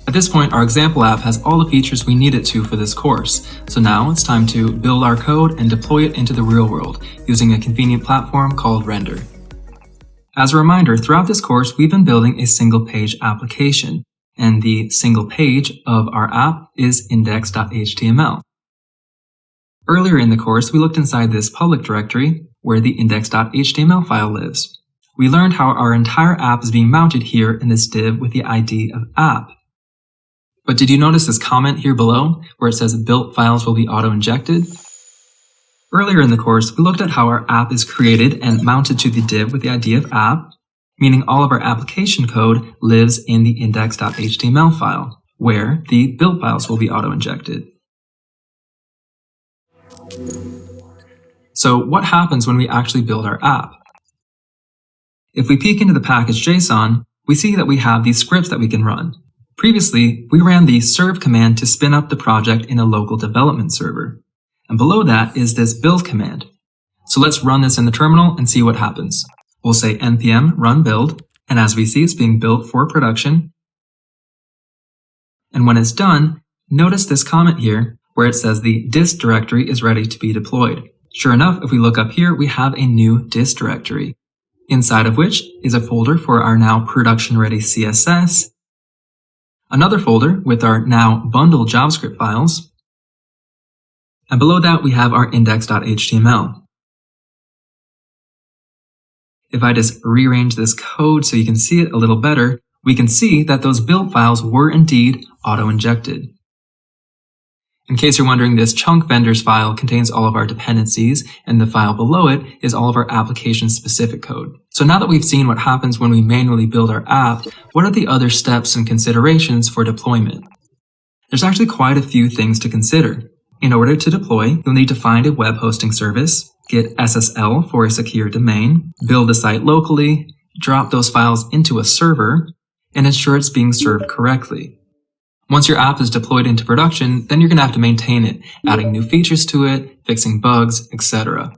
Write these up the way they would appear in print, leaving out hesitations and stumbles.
At this point, our example app has all the features we need it to for this course, so now it's time to build our code and deploy it into the real world using a convenient platform called Render. As a reminder, throughout this course, we've been building a single-page application, and the single page of our app is index.html. Earlier in the course, we looked inside this public directory where the index.html file lives. We learned how our entire app is being mounted here in this div with the ID of app. But did you notice this comment here below where it says built files will be auto-injected? Earlier in the course, we looked at how our app is created and mounted to the div with the ID of app, meaning all of our application code lives in the index.html file, where the built files will be auto-injected. So what happens when we actually build our app? If we peek into the package.json, we see that we have these scripts that we can run. Previously, we ran the serve command to spin up the project in a local development server. And below that is this build command. So let's run this in the terminal and see what happens. We'll say npm run build, and as we see, it's being built for production. And when it's done, notice this comment here where it says the dist directory is ready to be deployed. Sure enough, if we look up here, we have a new dist directory, inside of which is a folder for our now production-ready CSS, another folder with our now bundled JavaScript files, and below that we have our index.html. If I just rearrange this code so you can see it a little better, we can see that those build files were indeed auto-injected. In case you're wondering, this chunk vendors file contains all of our dependencies, and the file below it is all of our application-specific code. So now that we've seen what happens when we manually build our app, what are the other steps and considerations for deployment? There's actually quite a few things to consider. In order to deploy, you'll need to find a web hosting service, get SSL for a secure domain, build a site locally, drop those files into a server, and ensure it's being served correctly. Once your app is deployed into production, then you're going to have to maintain it, adding new features to it, fixing bugs, etc.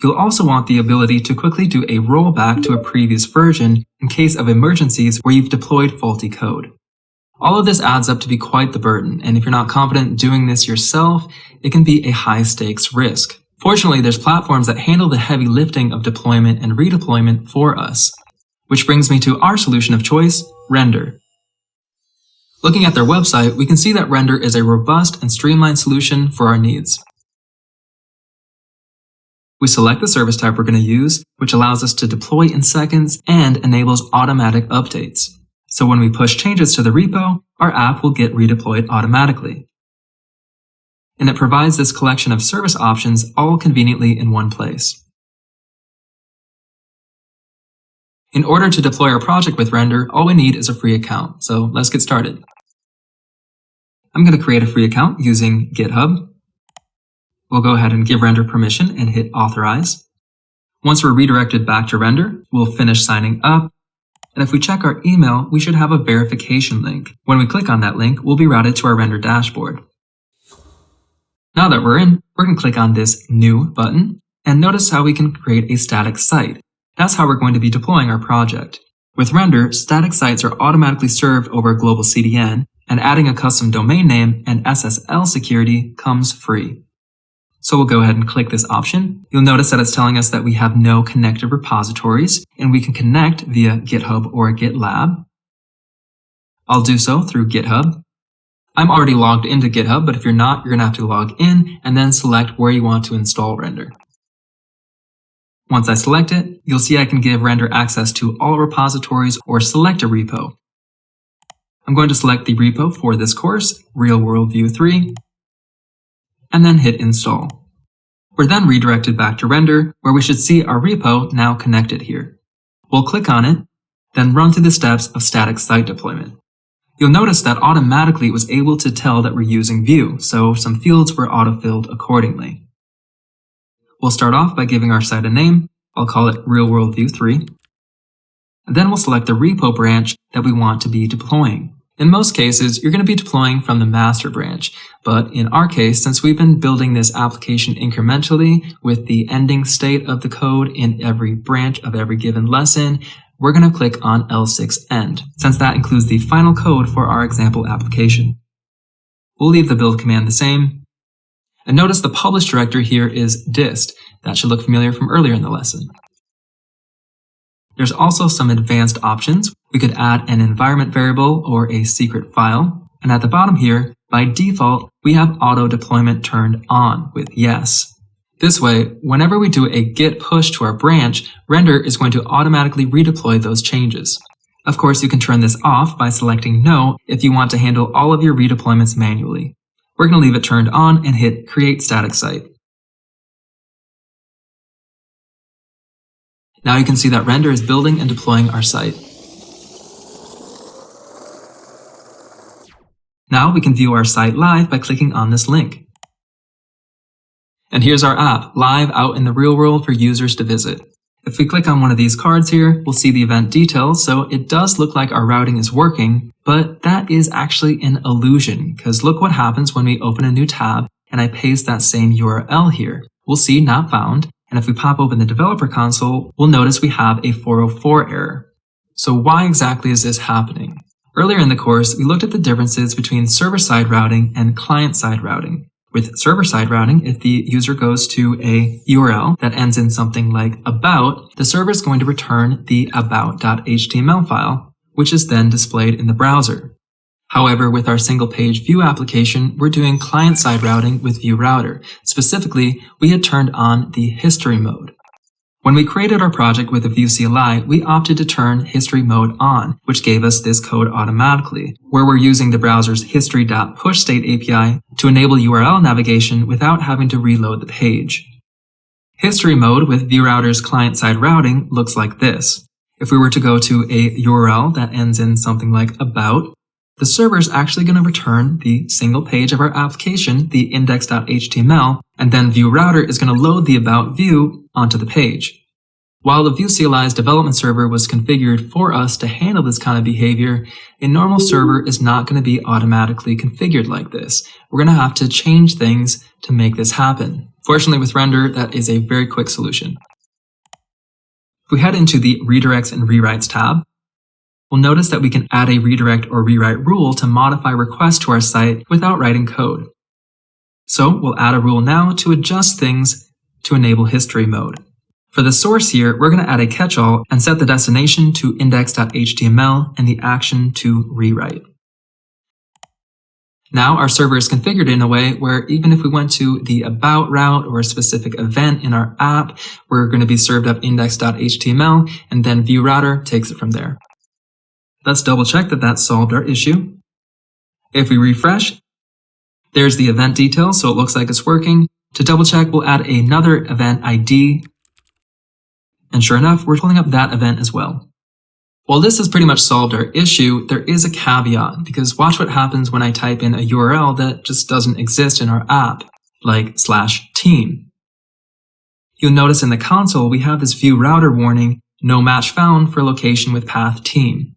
You'll also want the ability to quickly do a rollback to a previous version in case of emergencies where you've deployed faulty code. All of this adds up to be quite the burden, and if you're not confident doing this yourself, it can be a high-stakes risk. Fortunately, there's platforms that handle the heavy lifting of deployment and redeployment for us. Which brings me to our solution of choice, Render. Looking at their website, we can see that Render is a robust and streamlined solution for our needs. We select the service type we're going to use, which allows us to deploy in seconds and enables automatic updates. So when we push changes to the repo, our app will get redeployed automatically. And it provides this collection of service options all conveniently in one place. In order to deploy our project with Render, all we need is a free account. So let's get started. I'm going to create a free account using GitHub. We'll go ahead and give Render permission and hit authorize. Once we're redirected back to Render, we'll finish signing up. And if we check our email, we should have a verification link. When we click on that link, we'll be routed to our Render dashboard. Now that we're in, we're going to click on this New button and notice how we can create a static site. That's how we're going to be deploying our project. With Render, static sites are automatically served over a global CDN, and adding a custom domain name and SSL security comes free. So we'll go ahead and click this option. You'll notice that it's telling us that we have no connected repositories, and we can connect via GitHub or GitLab. I'll do so through GitHub. I'm already logged into GitHub, but if you're not, you're going to have to log in and then select where you want to install Render. Once I select it, you'll see I can give Render access to all repositories or select a repo. I'm going to select the repo for this course, Real World View 3, and then hit install. We're then redirected back to Render, where we should see our repo now connected here. We'll click on it, then run through the steps of static site deployment. You'll notice that automatically it was able to tell that we're using Vue, so some fields were auto-filled accordingly. We'll start off by giving our site a name. I'll call it Real World View 3. And then we'll select the repo branch that we want to be deploying. In most cases, you're going to be deploying from the master branch, but in our case, since we've been building this application incrementally with the ending state of the code in every branch of every given lesson, we're going to click on L6 End, since that includes the final code for our example application. We'll leave the build command the same. And notice the publish directory here is dist. That should look familiar from earlier in the lesson. There's also some advanced options. We could add an environment variable or a secret file. And at the bottom here, by default, we have auto deployment turned on with yes. This way, whenever we do a git push to our branch, Render is going to automatically redeploy those changes. Of course, you can turn this off by selecting no if you want to handle all of your redeployments manually. We're going to leave it turned on and hit Create Static Site. Now you can see that Render is building and deploying our site. Now we can view our site live by clicking on this link. And here's our app, live out in the real world for users to visit. If we click on one of these cards here, we'll see the event details, so it does look like our routing is working, but that is actually an illusion, because look what happens when we open a new tab and I paste that same URL here. We'll see not found, and if we pop open the developer console, we'll notice we have a 404 error. So why exactly is this happening? Earlier in the course, we looked at the differences between server-side routing and client-side routing. With server-side routing, if the user goes to a URL that ends in something like about, the server is going to return the about.html file, which is then displayed in the browser. However, with our single-page view application, we're doing client-side routing with ViewRouter. Specifically, we had turned on the history mode. When we created our project with the Vue CLI, we opted to turn history mode on, which gave us this code automatically, where we're using the browser's history.pushState API to enable URL navigation without having to reload the page. History mode with ViewRouter's client-side routing looks like this. If we were to go to a URL that ends in something like about, the server is actually going to return the single page of our application, the index.html, and then ViewRouter is going to load the about view onto the page. While the Vue CLI's development server was configured for us to handle this kind of behavior, a normal server is not going to be automatically configured like this. We're going to have to change things to make this happen. Fortunately, with Render, that is a very quick solution. If we head into the Redirects and Rewrites tab, we'll notice that we can add a redirect or rewrite rule to modify requests to our site without writing code. So we'll add a rule now to adjust things to enable history mode. For the source here, we're going to add a catch-all and set the destination to index.html and the action to rewrite. Now our server is configured in a way where even if we went to the about route or a specific event in our app, we're going to be served up index.html and then ViewRouter takes it from there. Let's double check that that solved our issue. If we refresh, there's the event details, so it looks like it's working. To double check, we'll add another event ID. And sure enough, we're pulling up that event as well. While this has pretty much solved our issue, there is a caveat, because watch what happens when I type in a URL that just doesn't exist in our app, like /team. You'll notice in the console, we have this ViewRouter warning, no match found for location with path team.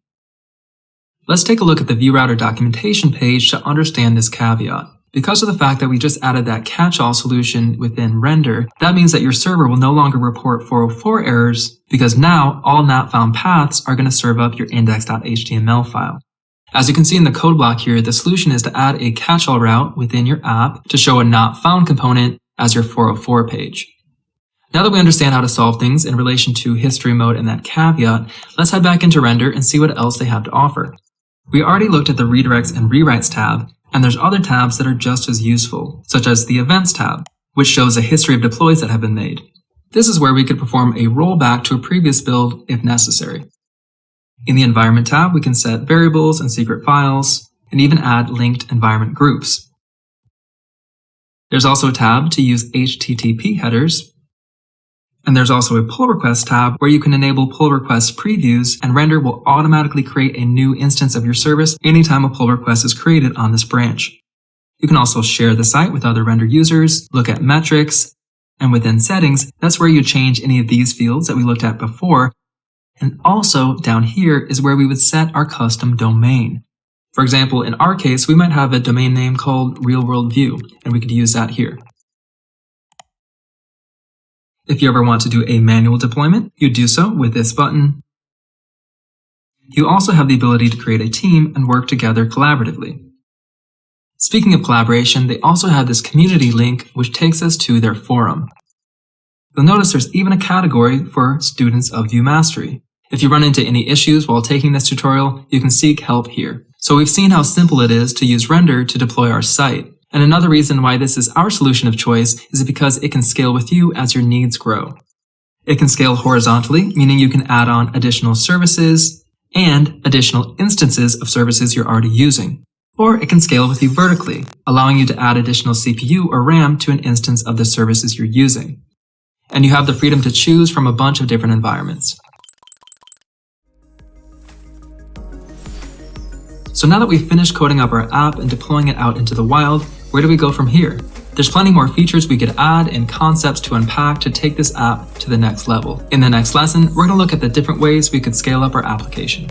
Let's take a look at the ViewRouter documentation page to understand this caveat. Because of the fact that we just added that catch-all solution within Render, that means that your server will no longer report 404 errors because now all not found paths are going to serve up your index.html file. As you can see in the code block here, the solution is to add a catch-all route within your app to show a not found component as your 404 page. Now that we understand how to solve things in relation to history mode and that caveat, let's head back into Render and see what else they have to offer. We already looked at the Redirects and Rewrites tab, and there's other tabs that are just as useful, such as the Events tab, which shows a history of deploys that have been made. This is where we could perform a rollback to a previous build if necessary. In the Environment tab, we can set variables and secret files, and even add linked environment groups. There's also a tab to use HTTP headers, and there's also a pull request tab where you can enable pull request previews, and Render will automatically create a new instance of your service anytime a pull request is created on this branch. You can also share the site with other Render users, look at metrics, and within settings, that's where you change any of these fields that we looked at before. And also down here is where we would set our custom domain. For example, in our case, we might have a domain name called Real World View, and we could use that here. If you ever want to do a manual deployment, you do so with this button. You also have the ability to create a team and work together collaboratively. Speaking of collaboration, they also have this community link which takes us to their forum. You'll notice there's even a category for students of Vue Mastery. If you run into any issues while taking this tutorial, you can seek help here. So we've seen how simple it is to use Render to deploy our site. And another reason why this is our solution of choice is because it can scale with you as your needs grow. It can scale horizontally, meaning you can add on additional services and additional instances of services you're already using. Or it can scale with you vertically, allowing you to add additional CPU or RAM to an instance of the services you're using. And you have the freedom to choose from a bunch of different environments. So now that we've finished coding up our app and deploying it out into the wild, where do we go from here? There's plenty more features we could add and concepts to unpack to take this app to the next level. In the next lesson, we're going to look at the different ways we could scale up our application.